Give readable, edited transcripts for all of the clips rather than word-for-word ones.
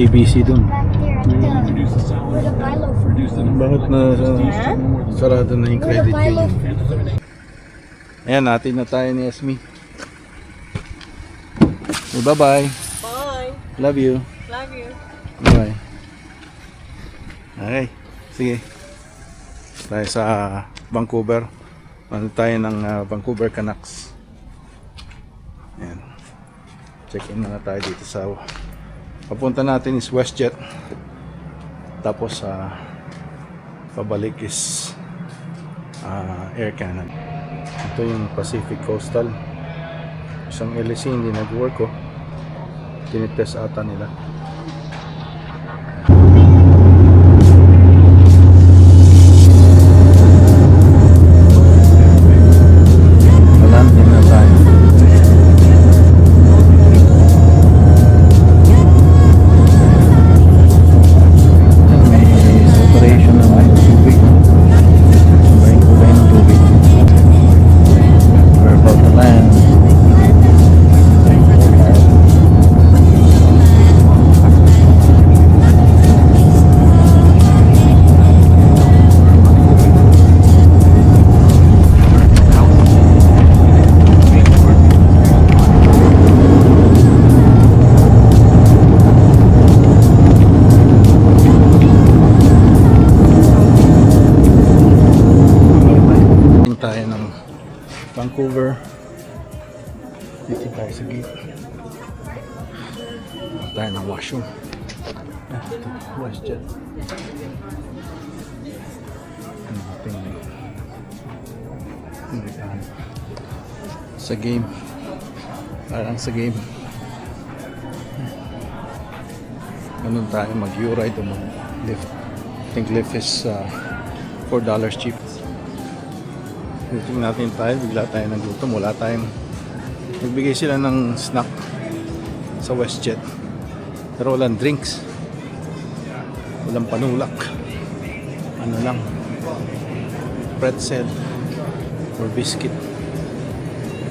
busy dun. Back there at where the Bilo food is. Bakit na sarado na yung Where the credit Bilo union? food. Ayan, natin na tayo ni Esme. Bye bye. Bye. Love you. Love you. Bye. Okay, sige. Tayo sa Vancouver. Ano tayo ng Vancouver Canucks. Ayan. Check-in na tayo dito sa papunta natin is WestJet. Tapos pabalik is Air Canada. Ito yung Pacific Coastal. Isang LSE hindi nag-work ko. Tinitest ata nila. Landing na tayo. May separation na tayo. Tubig. Sabayin ko tayo ng tubig. We're about to land. Tayo ng Vancouver. Dito tayo sa gate. Tayo ng washroom. Ito, WestJet. Sa game. Parang sa game. Ganun tayo mag-U-ride o mag-lift. I think lift is $4 cheap. Tingnan natin tayo, bigla tayo nagutom, wala tayong nagbigay sila ng snack sa WestJet pero walang drinks, walang panulak, ano lang, pretzel or biscuit,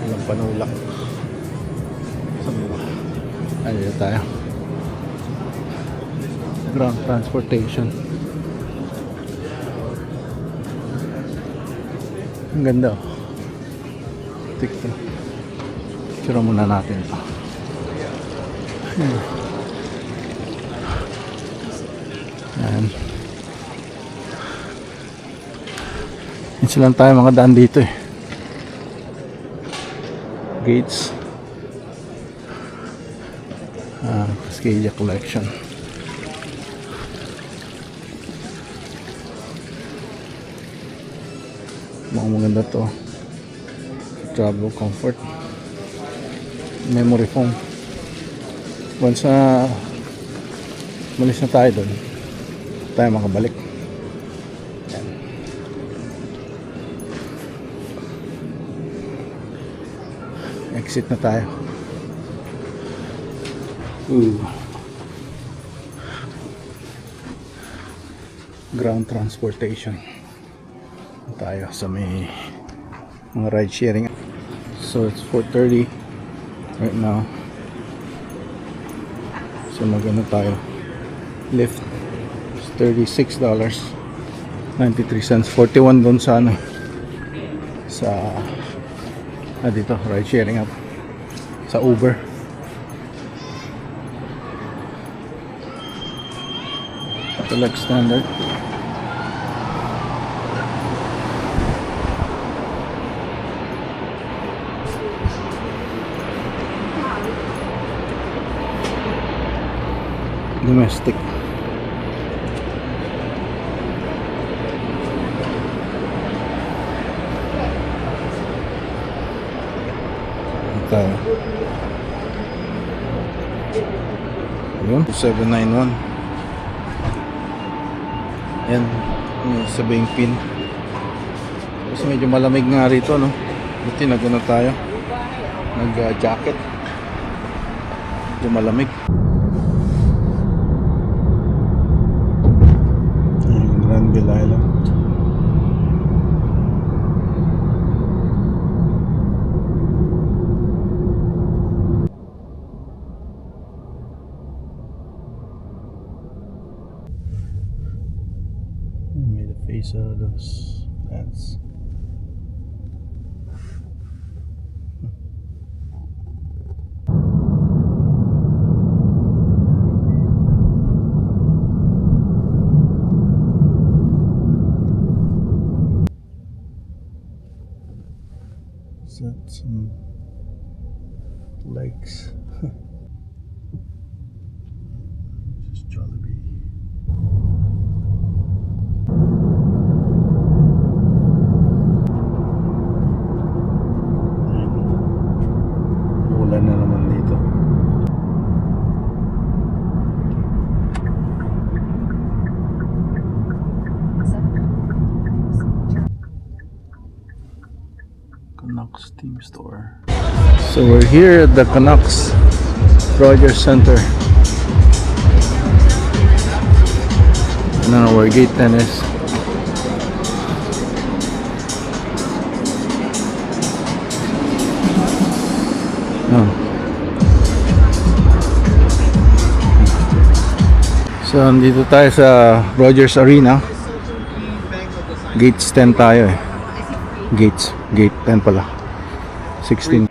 walang panulak. Ano tayo, ground transportation. Ang ganda oh. TikTok. Sira muna natin ito. Ayan. Minsan lang tayo mga daan dito eh. Gates. Cascadia Collection. Maganda to. Travel comfort. Memory foam. Once na malis na tayo doon, tayo makabalik. Yan. Exit na tayo. Ground transportation tayo sa may mga ride sharing. So it's 4:30 right now. So magano tayo, lift is $36.93, 41 doon sa ano, sa dito ride sharing app sa Uber. Select standard. Domestic. Tayo. Yun, 791. Yan, sabing pin. Kasi medyo malamig nga rito, no? Buti nagano tayo. Nag-jacket. Medyo malamig. Granville Island. the face of those plants. Is that some legs? This is Jollibee. Ulan na naman dito. Canucks team store. So we're here at the Canucks Rogers Center. I don't know where gate 10 is. Oh. So andito tayo sa Rogers Arena. Gates 10 tayo eh. Gate 10 pala. 16.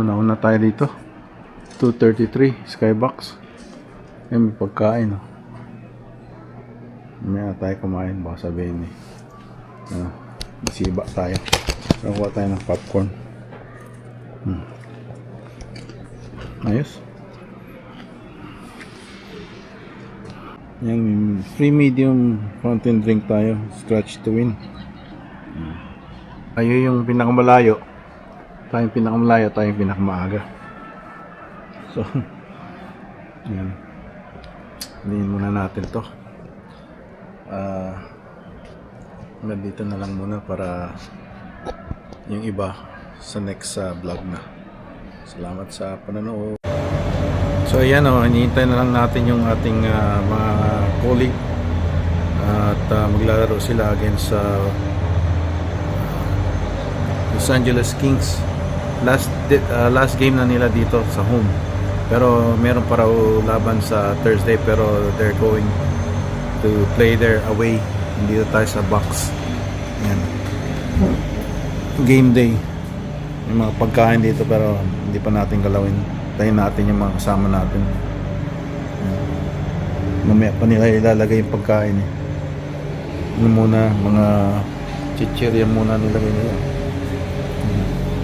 Nauna tayo dito. 233 Skybox. May pagkain. May tayo kumain. Baka sabihin masiba tayo. Nakuha tayo ng popcorn. Ayos. Yan, free medium fountain drink tayo. Scratch to win. Tayo yung pinakamalayo. Tayo yung pinakamalayo. Tayo yung pinakamaaga. So, yan. Hilihin muna natin to. Dito na lang muna para yung iba sa next vlog na. Salamat sa panonood. So ayan hinihintay na lang natin yung ating mga colleague at maglalaro sila against Los Angeles Kings. Last game na nila dito sa home. Pero meron pa raw laban sa Thursday, pero they're going to play there away. Hindi tayo sa box. Ayan. Game day. May mga pagkain dito pero hindi pa natin galawin. Tayin natin yung mga kasama natin. Mamaya pa nila ilalagay yung pagkain eh. Ano muna, mga chichirya muna nilagay nila.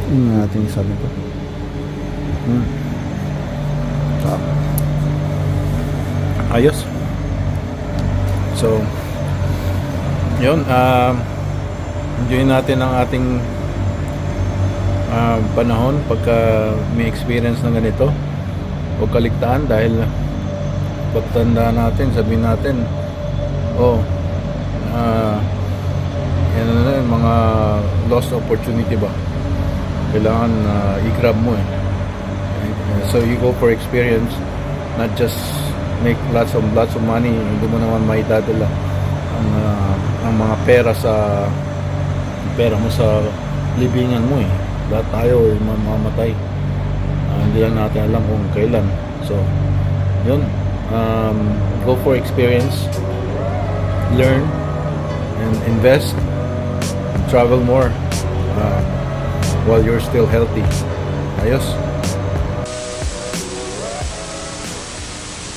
Ano natin isa nito? Ayos. So yun, enjoy natin ang ating panahon pagka may experience ng ganito. Huwag kaligtaan dahil pagtanda natin, sabihin natin yan na mga lost opportunity ba, kailangan i-grab mo eh. So you go for experience, not just make lots of money. Hindi mo naman maidadala ang mga pera mo sa libingan mo eh. Lahat tayo ay mamamatay. Hindi lang natin alam kung kailan. So yun, go for experience, learn and invest, travel more while you're still healthy. Ayos.